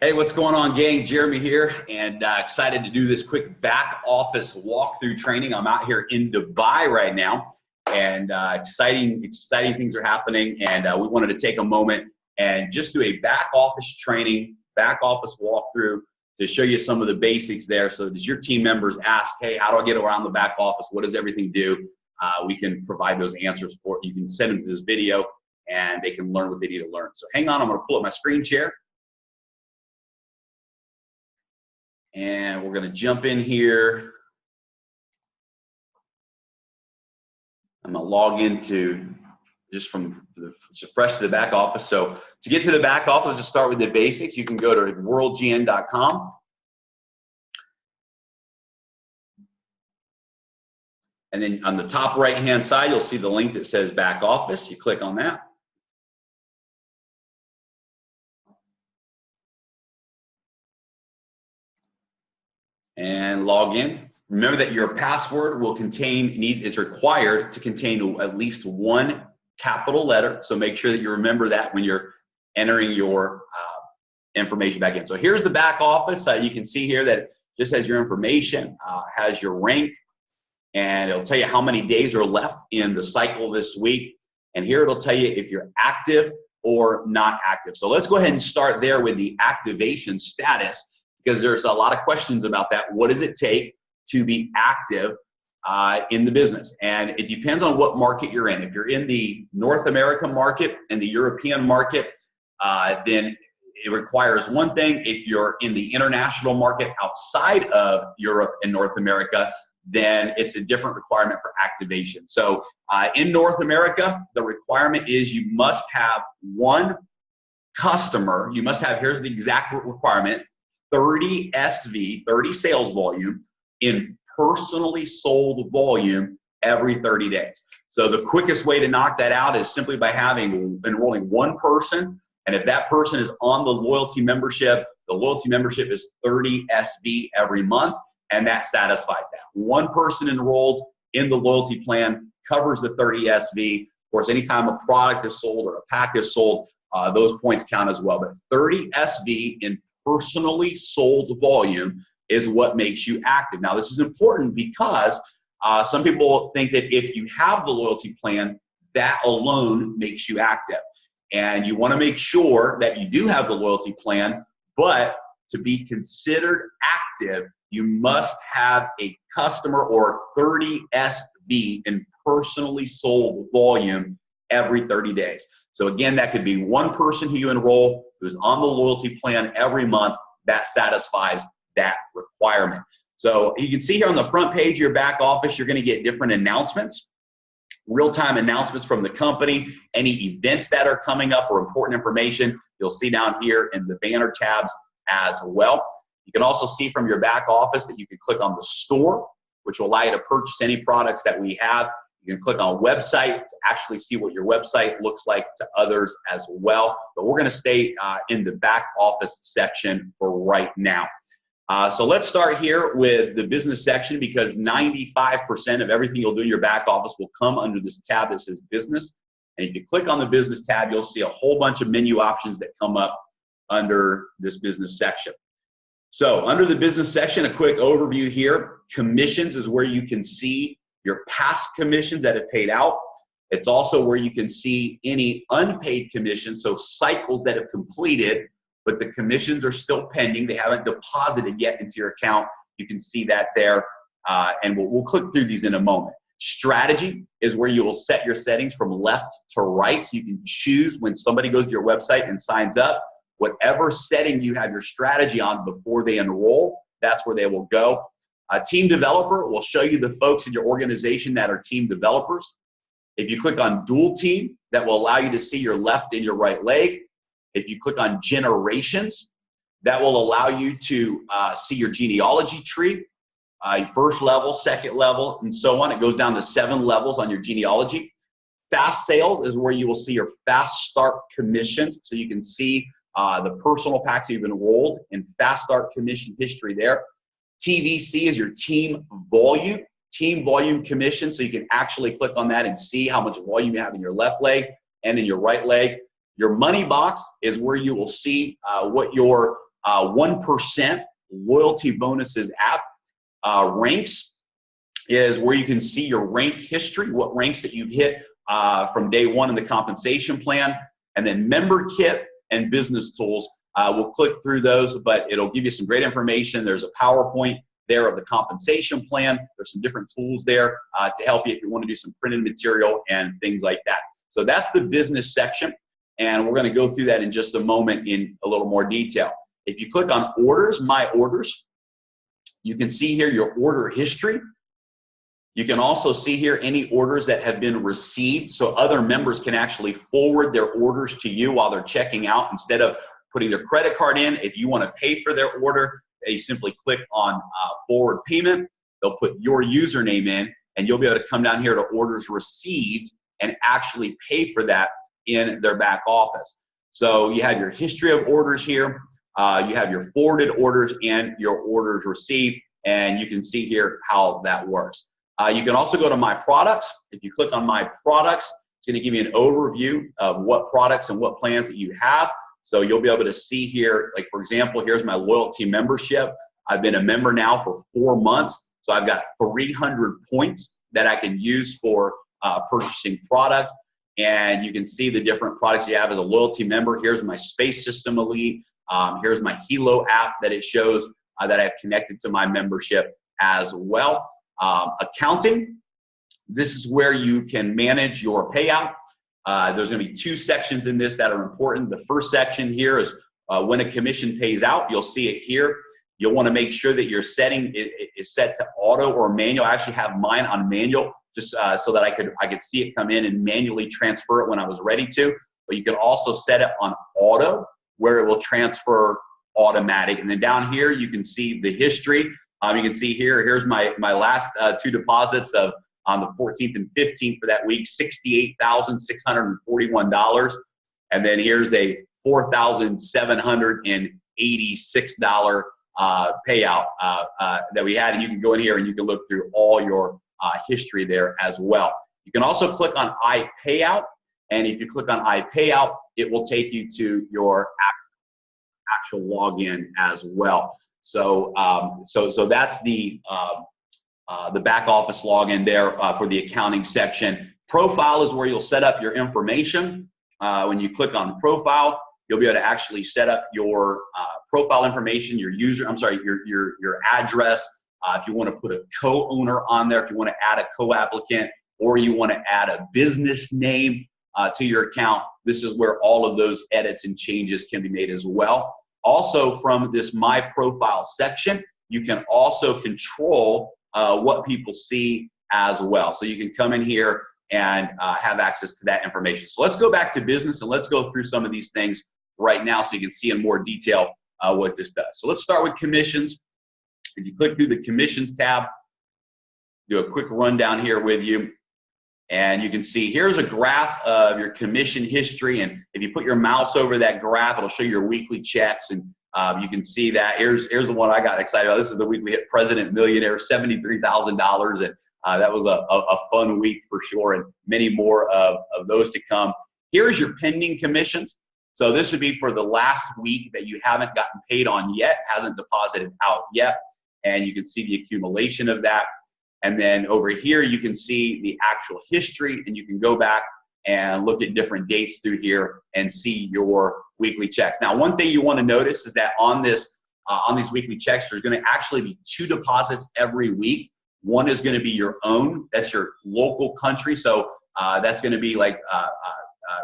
Hey, what's going on, gang? Jeremy here, and excited to do this quick back office walkthrough training. I'm out here in Dubai right now, and exciting things are happening, and we wanted to take a moment and just do a back office training, back office walkthrough to show you some of the basics there, so that as your team members ask, hey, how do I get around the back office? What does everything do? We can provide those answers for you. You can send them to this video, and they can learn what they need to learn. So hang on, I'm going to pull up my screen share. And we're going to jump in here. I'm going to log into just fresh to the back office. So to get to the back office, just start with the basics. You can go to WGN.com. And then on the top right-hand side, you'll see the link that says back office. You click on that. And log in. Remember that your password is required to contain at least one capital letter. So make sure that you remember that when you're entering your information back in. So here's the back office. You can see here that it just has your information, has your rank, and it'll tell you how many days are left in the cycle this week. And here it'll tell you if you're active or not active. So let's go ahead and start there with the activation status, because there's a lot of questions about that. What does it take to be active in the business? And it depends on what market you're in. If you're in the North America market and the European market, then it requires one thing. If you're in the international market outside of Europe and North America, then it's a different requirement for activation. So in North America, the requirement is you must have one customer. You must have, here's the exact requirement, 30 SV, 30 sales volume in personally sold volume every 30 days. So the quickest way to knock that out is simply by enrolling one person. And if that person is on the loyalty membership is 30 SV every month, and that satisfies that. One person enrolled in the loyalty plan covers the 30 SV. Of course, anytime a product is sold or a pack is sold, those points count as well. But 30 SV in personally sold volume is what makes you active. Now, this is important because some people think that if you have the loyalty plan, that alone makes you active. And you want to make sure that you do have the loyalty plan, but to be considered active, you must have a customer or 30 SV in personally sold volume every 30 days. So again, that could be one person who you enroll who's on the loyalty plan every month. That satisfies that requirement. So you can see here on the front page of your back office, you're going to get different announcements, real-time announcements from the company, any events that are coming up or important information, you'll see down here in the banner tabs as well. You can also see from your back office that you can click on the store, which will allow you to purchase any products that we have. You can click on website to actually see what your website looks like to others as well. But we're going to stay in the back office section for right now. So let's start here with the business section, because 95% of everything you'll do in your back office will come under this tab that says business. And if you click on the business tab, you'll see a whole bunch of menu options that come up under this business section. So under the business section, a quick overview here. Commissions is where you can see your past commissions that have paid out. It's also where you can see any unpaid commissions, so cycles that have completed, but the commissions are still pending. They haven't deposited yet into your account. You can see that there, and we'll click through these in a moment. Strategy is where you will set your settings from left to right. So you can choose when somebody goes to your website and signs up, whatever setting you have your strategy on before they enroll, that's where they will go. Team developer will show you the folks in your organization that are team developers. If you click on dual team, that will allow you to see your left and your right leg. If you click on generations, that will allow you to see your genealogy tree, first level, second level, and so on. It goes down to 7 levels on your genealogy. Fast sales is where you will see your fast start commissions, so you can see the personal packs you've enrolled in fast start commission history there. TVC is your team volume commission, so you can actually click on that and see how much volume you have in your left leg and in your right leg. Your money box is where you will see what your 1% loyalty bonuses app ranks, is where you can see your rank history, what ranks that you've hit from day one in the compensation plan. And then member kit and business tools. We'll click through those, but it'll give you some great information. There's a PowerPoint there of the compensation plan. There's some different tools there to help you if you want to do some printed material and things like that. So that's the business section, and we're going to go through that in just a moment in a little more detail. If you click on orders, my orders, you can see here your order history. You can also see here any orders that have been received, so other members can actually forward their orders to you while they're checking out instead of putting their credit card in. If you want to pay for their order, they simply click on forward payment. They'll put your username in, and you'll be able to come down here to orders received and actually pay for that in their back office. So you have your history of orders here. You have your forwarded orders and your orders received, and you can see here how that works. You can also go to My Products. If you click on My Products, it's going to give you an overview of what products and what plans that you have. So you'll be able to see here, like for example, here's my loyalty membership. I've been a member now for 4 months, so I've got 300 points that I can use for purchasing product. And you can see the different products you have as a loyalty member. Here's my Space System Elite. Here's my Helo app that it shows that I've connected to my membership as well. Accounting, this is where you can manage your payout. There's going to be 2 sections in this that are important. The first section here is when a commission pays out. You'll see it here. You'll want to make sure that your setting is set to auto or manual. I actually have mine on manual just so that I could see it come in and manually transfer it when I was ready to. But you can also set it on auto where it will transfer automatic. And then down here you can see the history. You can see here's my last 2 deposits of on the 14th and 15th for that week, $68,641. And then here's a $4,786 payout that we had. And you can go in here and you can look through all your history there as well. You can also click on I Payout. And if you click on I Payout, it will take you to your actual login as well. So, so that's the back office login there for the accounting section. Profile is where you'll set up your information. When you click on profile, you'll be able to actually set up your profile information, your address. If you want to put a co-owner on there, if you want to add a co-applicant, or you want to add a business name to your account, this is where all of those edits and changes can be made as well. Also, from this My Profile section, you can also control what people see as well. So you can come in here and have access to that information. So let's go back to business and let's go through some of these things right now so you can see in more detail what this does. So let's start with commissions. If you click through the commissions tab, do a quick rundown here with you. And you can see here's a graph of your commission history. And if you put your mouse over that graph, it'll show your weekly checks. And you can see that. Here's the one I got excited about. This is the week we hit President Millionaire, $73,000. And that was a fun week for sure. And many more of those to come. Here's your pending commissions. So this would be for the last week that you haven't gotten paid on yet, hasn't deposited out yet. And you can see the accumulation of that. And then over here, you can see the actual history, and you can go back and look at different dates through here and see your weekly checks. Now, one thing you want to notice is that on these weekly checks, there's going to actually be 2 deposits every week. One is going to be your own. That's your local country. So that's going to be like,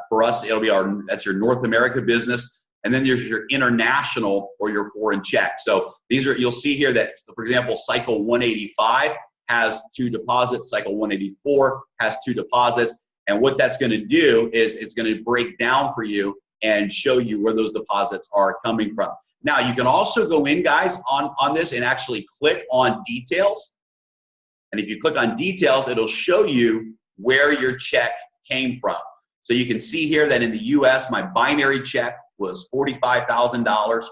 for us, it'll be that's your North America business. And then there's your international or your foreign check. So these are, you'll see here that, so for example, cycle 185 has 2 deposits, cycle 184 has 2 deposits. And what that's going to do is it's going to break down for you and show you where those deposits are coming from. Now, you can also go in, guys, on this and actually click on details. And if you click on details, it'll show you where your check came from. So you can see here that in the US, my binary check was $45,000.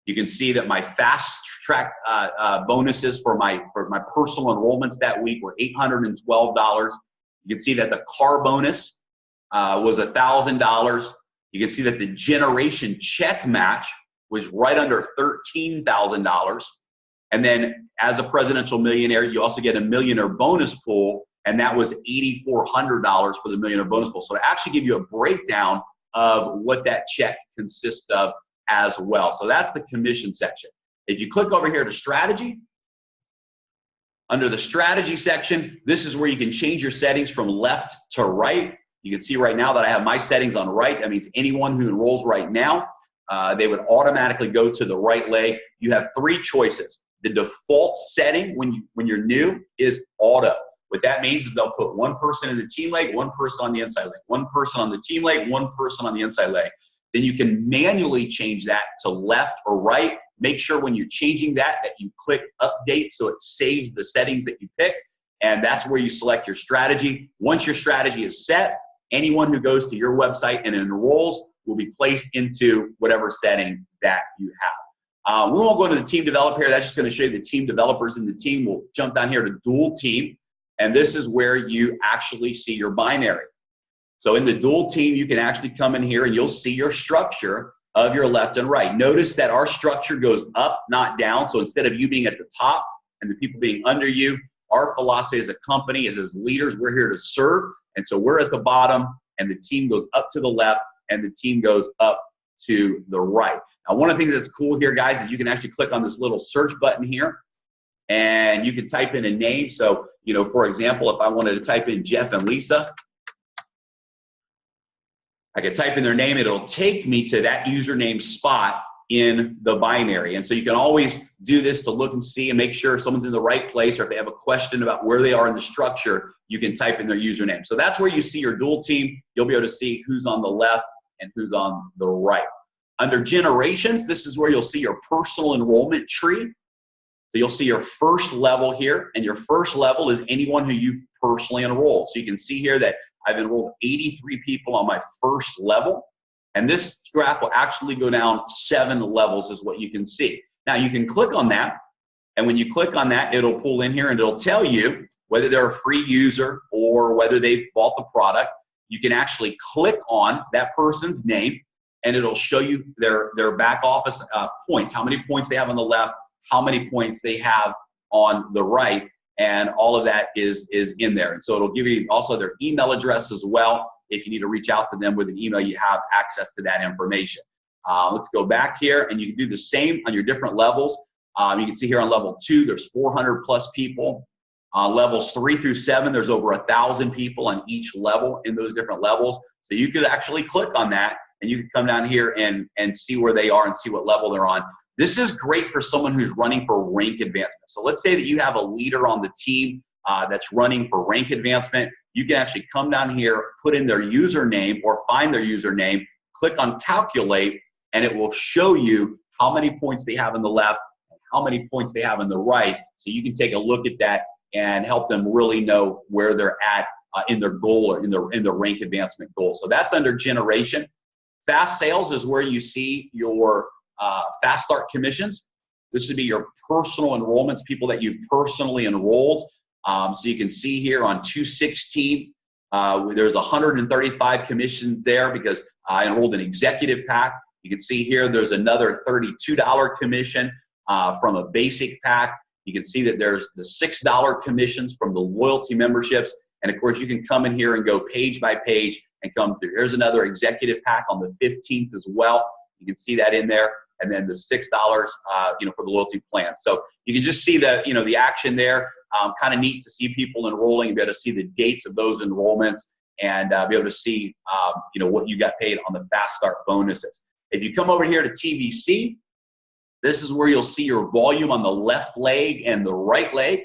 You can see that my fast track bonuses for my personal enrollments that week were $812. You can see that the car bonus was $1,000. You can see that the generation check match was right under $13,000. And then as a presidential millionaire, you also get a millionaire bonus pool, and that was $8,400 for the millionaire bonus pool. So to actually give you a breakdown of what that check consists of as well. So that's the commission section. If you click over here to strategy, under the strategy section, this is where you can change your settings from left to right. You can see right now that I have my settings on right. That means anyone who enrolls right now, they would automatically go to the right leg. You have three choices. The default setting when you're new is auto. What that means is they'll put one person in the team leg, one person on the inside leg, one person on the team leg, one person on the inside leg. Then you can manually change that to left or right. Make sure when you're changing that you click update so it saves the settings that you picked, and that's where you select your strategy. Once your strategy is set, anyone who goes to your website and enrolls will be placed into whatever setting that you have. We won't go to the team developer here. That's just going to show you the team developers in the team. We'll jump down here to dual team, and this is where you actually see your binary. So in the dual team, you can actually come in here and you'll see your structure of your left and right. Notice that our structure goes up, not down. So instead of you being at the top and the people being under you, our philosophy as a company is as leaders, we're here to serve. And so we're at the bottom and the team goes up to the left and the team goes up to the right. Now, one of the things that's cool here, guys, is you can actually click on this little search button here and you can type in a name. So, you know, for example, if I wanted to type in Jeff and Lisa, I could type in their name, it'll take me to that username spot in the binary. And so you can always do this to look and see and make sure if someone's in the right place, or if they have a question about where they are in the structure, you can type in their username. So that's where you see your dual team. You'll be able to see who's on the left and who's on the right. Under generations, this is where you'll see your personal enrollment tree. So you'll see your first level here, and your first level is anyone who you've personally enrolled. So you can see here that I've enrolled 83 people on my first level, and this graph will actually go down 7 levels is what you can see. Now you can click on that, and when you click on that, it'll pull in here and it'll tell you whether they're a free user or whether they've bought the product. You can actually click on that person's name and it'll show you their back office points, how many points they have on the left, how many points they have on the right. And all of that is in there. And so it'll give you also their email address as well. If you need to reach out to them with an email, you have access to that information. Let's go back here, and you can do the same on your different levels. You can see here on level 2, there's 400 plus people. Levels 3 through 7, there's over 1,000 people on each level in those different levels. So you could actually click on that, and you can come down here and see where they are and see what level they're on. This is great for someone who's running for rank advancement. So let's say that you have a leader on the team that's running for rank advancement. You can actually come down here, put in their username or find their username, click on calculate, and it will show you how many points they have on the left and how many points they have on the right. So you can take a look at that and help them really know where they're at in their goal or in the rank advancement goal. So that's under generation. Fast sales is where you see your fast start commissions. This would be your personal enrollments, people that you personally enrolled. So you can see here on 216, there's 135 commissions there because I enrolled an executive pack. You can see here there's another $32 commission from a basic pack. You can see that there's the $6 commissions from the loyalty memberships. And of course, you can come in here and go page by page and come through. Here's another executive pack on the 15th as well. You can see that in there. And then the $6, for the loyalty plan. So you can just see the, the action there. Kind of neat to see people enrolling and be able to see the dates of those enrollments and be able to see, what you got paid on the fast start bonuses. If you come over here to TVC, this is where you'll see your volume on the left leg and the right leg.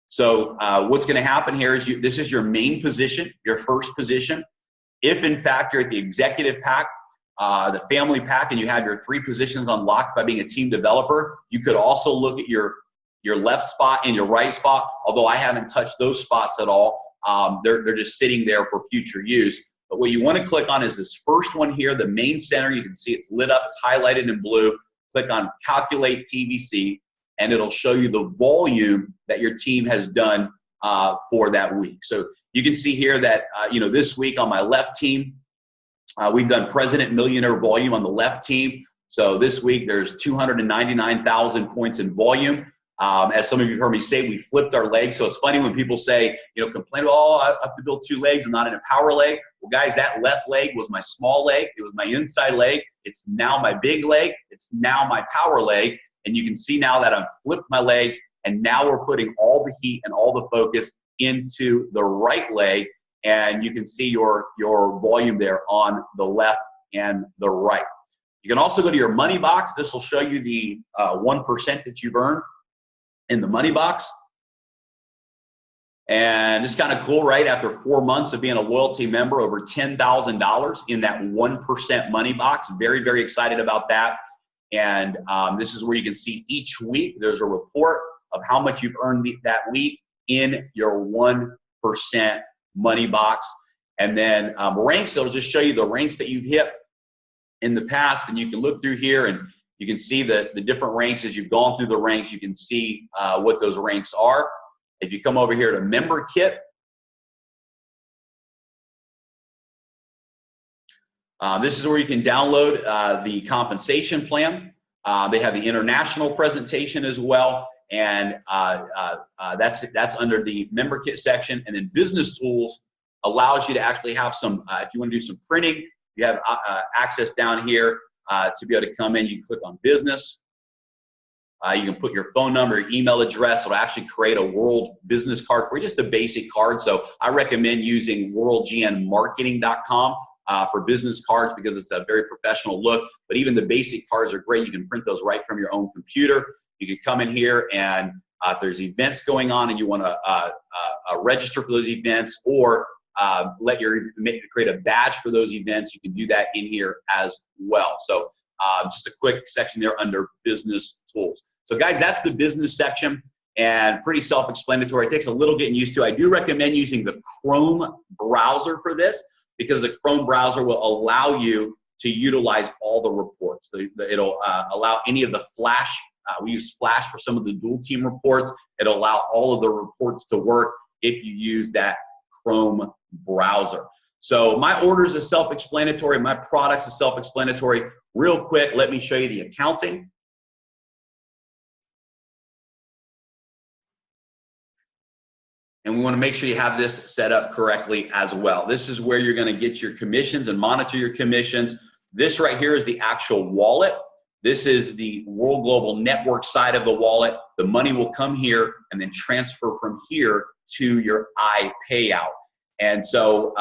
So what's going to happen here is this is your main position, your first position. If in fact you're at the executive pack, the family pack, and you have your 3 positions unlocked by being a team developer, you could also look at your left spot and your right spot, although I haven't touched those spots at all. They're just sitting there for future use. But what you want to click on is this first one here, the main center. You can see it's lit up, it's highlighted in blue. Click on Calculate TVC, and it'll show you the volume that your team has done for that week. So you can see here that, this week on my left team, We've done President Millionaire Volume on the left team. So this week there's 299,000 points in volume. As some of you have heard me say, we flipped our legs. So it's funny when people say, complain, oh, I have to build 2 legs. I'm not in a power leg. Well, guys, that left leg was my small leg. It was my inside leg. It's now my big leg. It's now my power leg. And you can see now that I've flipped my legs, and now we're putting all the heat and all the focus into the right leg. And you can see your volume there on the left and the right. You can also go to your money box. This will show you the 1% that you've earned in the money box. And it's kind of cool, right? After 4 months of being a loyalty member, over $10,000 in that 1% money box. Very, very excited about that. And this is where you can see each week there's a report of how much you've earned that week in your 1% money box. And then ranks, it'll just show you the ranks that you've hit in the past. And you can look through here and you can see the different ranks. As you've gone through the ranks, you can see what those ranks are. If you come over here to Member Kit, this is where you can download the compensation plan. They have the international presentation as well. And that's under the Member Kit section. And then Business Tools allows you to actually have some, if you want to do some printing, you have access down here to be able to come in. You can click on Business. You can put your phone number, your email address. It'll actually create a World Business card for you, just a basic card. So I recommend using WorldGNMarketing.com for business cards because it's a very professional look. But even the basic cards are great. You can print those right from your own computer. You can come in here and if there's events going on and you want to register for those events or create a badge for those events, you can do that in here as well. So just a quick section there under Business Tools. So guys, that's the business section and pretty self-explanatory. It takes a little getting used to. I do recommend using the Chrome browser for this because the Chrome browser will allow you to utilize all the reports. It'll allow any of the Flash. We use Flash for some of the dual team reports. It'll allow all of the reports to work if you use that Chrome browser. So my orders are self-explanatory. My products are self-explanatory. Real quick, let me show you the accounting. And we want to make sure you have this set up correctly as well. This is where you're going to get your commissions and monitor your commissions. This right here is the actual wallet. This is the World Global Network side of the wallet. The money will come here and then transfer from here to your iPayout. And so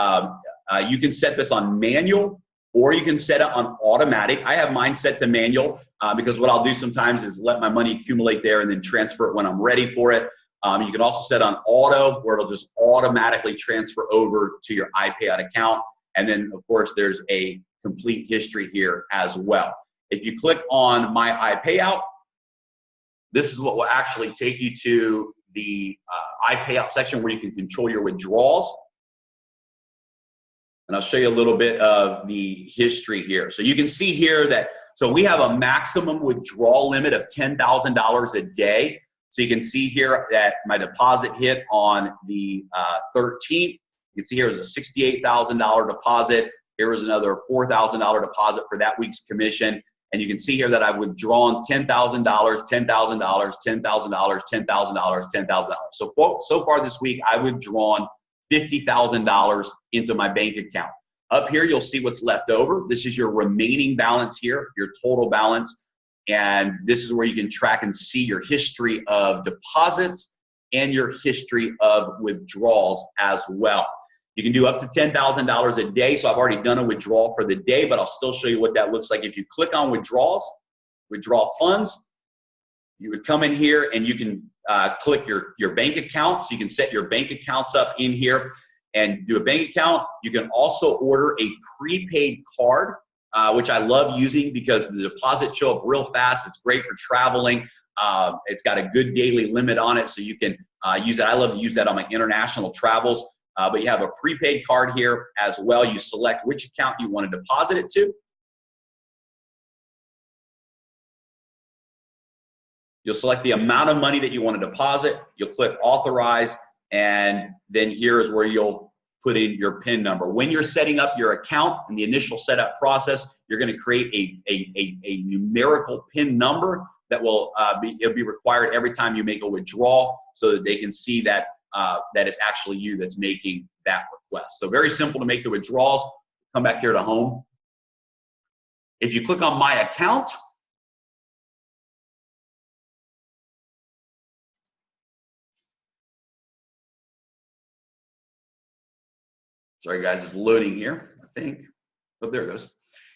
you can set this on manual or you can set it on automatic. I have mine set to manual because what I'll do sometimes is let my money accumulate there and then transfer it when I'm ready for it. You can also set on auto where it'll just automatically transfer over to your iPayout account. And then, of course, there's a complete history here as well. If you click on My iPayout, this is what will actually take you to the iPayout section where you can control your withdrawals. And I'll show you a little bit of the history here. So you can see here that, so we have a maximum withdrawal limit of $10,000 a day. So you can see here that my deposit hit on the 13th. You can see here was a $68,000 deposit. Here was another $4,000 deposit for that week's commission. And you can see here that I've withdrawn $10,000, $10,000, $10,000, $10,000, $10,000. So far this week, I've withdrawn $50,000 into my bank account. Up here, you'll see what's left over. This is your remaining balance here, your total balance. And this is where you can track and see your history of deposits and your history of withdrawals as well. You can do up to $10,000 a day. So I've already done a withdrawal for the day, but I'll still show you what that looks like. If you click on withdrawals, withdraw funds, you would come in here and you can click your bank account. So you can set your bank accounts up in here and do a bank account. You can also order a prepaid card, which I love using because the deposits show up real fast. It's great for traveling. It's got a good daily limit on it, so you can use it. I love to use that on my international travels. But you have a prepaid card here as well. You select which account you want to deposit it to. You'll select the amount of money that you want to deposit. You'll click authorize, and then here is where you'll put in your PIN number. When you're setting up your account in the initial setup process, you're going to create a numerical PIN number that will it'll be required every time you make a withdrawal, so that they can see that that it's actually you that's making that request. So very simple to make the withdrawals. Come back here to home. If you click on my account, sorry guys, it's loading here, I think. Oh, there it goes.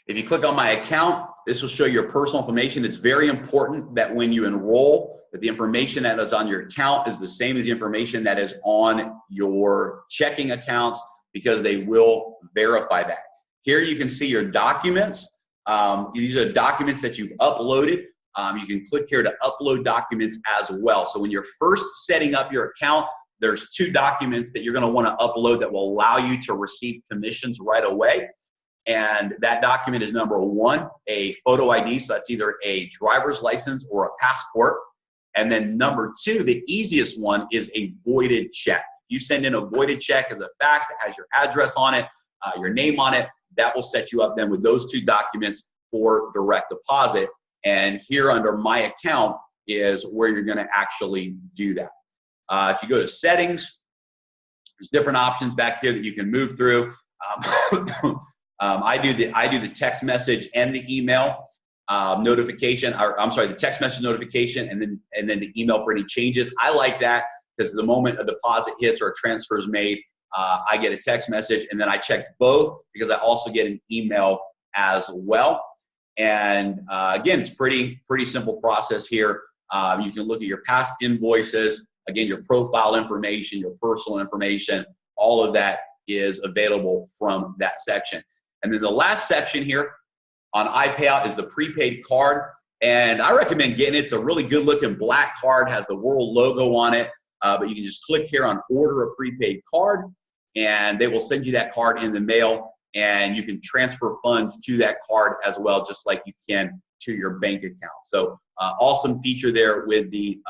If you click on my account, this will show your personal information. It's very important that when you enroll, that the information that is on your account is the same as the information that is on your checking accounts, because they will verify that. Here you can see your documents. These are documents that you've uploaded. You can click here to upload documents as well. So when you're first setting up your account, there's 2 documents that you're going to want to upload that will allow you to receive commissions right away. And that document is number 1, a photo ID. So that's either a driver's license or a passport. And then number 2, the easiest one, is a voided check. You send in a voided check as a fax that has your address on it, your name on it. That will set you up then with those 2 documents for direct deposit. And here under my account is where you're going to actually do that. If you go to settings, there's different options back here that you can move through. I do the text message and the email notification, or I'm sorry, the text message notification, and then the email for any changes. I like that because the moment a deposit hits or a transfer is made, I get a text message, and then I check both because I also get an email as well. And again, it's pretty simple process here. You can look at your past invoices. Again, your profile information, your personal information, all of that is available from that section. And then the last section here on iPayout is the prepaid card. And I recommend getting it. It's a really good looking black card, has the World logo on it. But you can just click here on order a prepaid card, and they will send you that card in the mail, and you can transfer funds to that card as well, just like you can to your bank account. So awesome feature there with the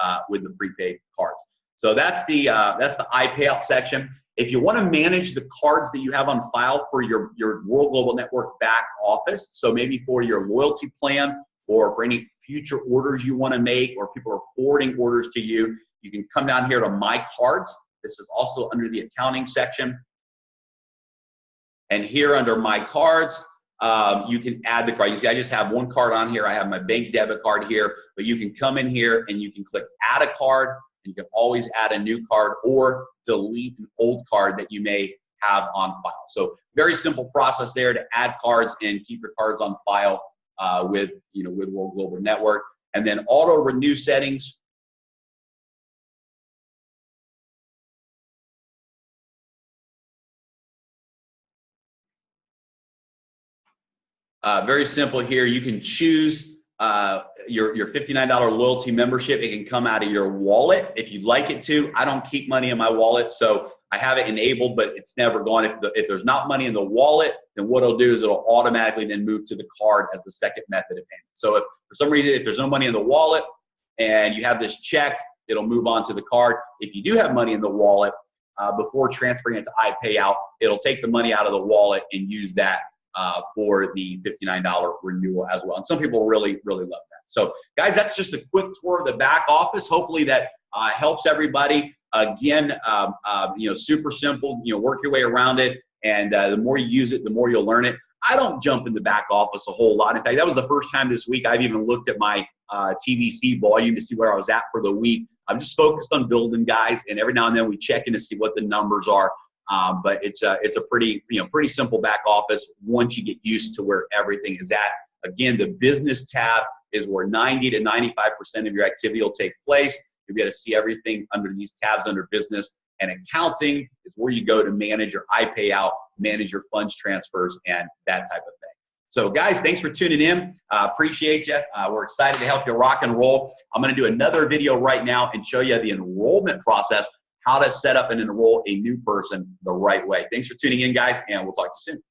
prepaid cards. So that's the iPayout section. If you want to manage the cards that you have on file for your World Global Network back office, so maybe for your loyalty plan or for any future orders you want to make, or people are forwarding orders to you, you can come down here to My Cards. This is also under the accounting section. And here under My Cards, you can add the card. You see, I just have one card on here. I have my bank debit card here, but you can come in here and you can click Add a Card. You can always add a new card or delete an old card that you may have on file. So very simple process there to add cards and keep your cards on file with World Global Network. And then auto renew settings. Very simple here. You can choose your $59 loyalty membership. It can come out of your wallet if you'd like it to. I don't keep money in my wallet, so I have it enabled, but it's never gone. If there's not money in the wallet, then what it'll do is it'll automatically then move to the card as the second method of payment. So if for some reason, if there's no money in the wallet and you have this checked, it'll move on to the card. If you do have money in the wallet, before transferring it to iPayout, it'll take the money out of the wallet and use that for the $59 renewal as well. And some people really, really love that. So guys, that's just a quick tour of the back office. Hopefully that helps everybody. Again, super simple, work your way around it. And the more you use it, the more you'll learn it. I don't jump in the back office a whole lot. In fact, that was the first time this week I've even looked at my TVC volume to see where I was at for the week. I'm just focused on building, guys, and every now and then we check in to see what the numbers are. But it's a pretty simple back office once you get used to where everything is at. Again, the business tab is where 90 to 95% of your activity will take place. You'll be able to see everything under these tabs under business. And accounting is where you go to manage your iPayout, manage your funds transfers, and that type of thing. So guys, thanks for tuning in. Appreciate you. We're excited to help you rock and roll. I'm going to do another video right now and show you the enrollment process, how to set up and enroll a new person the right way. Thanks for tuning in, guys, and we'll talk to you soon.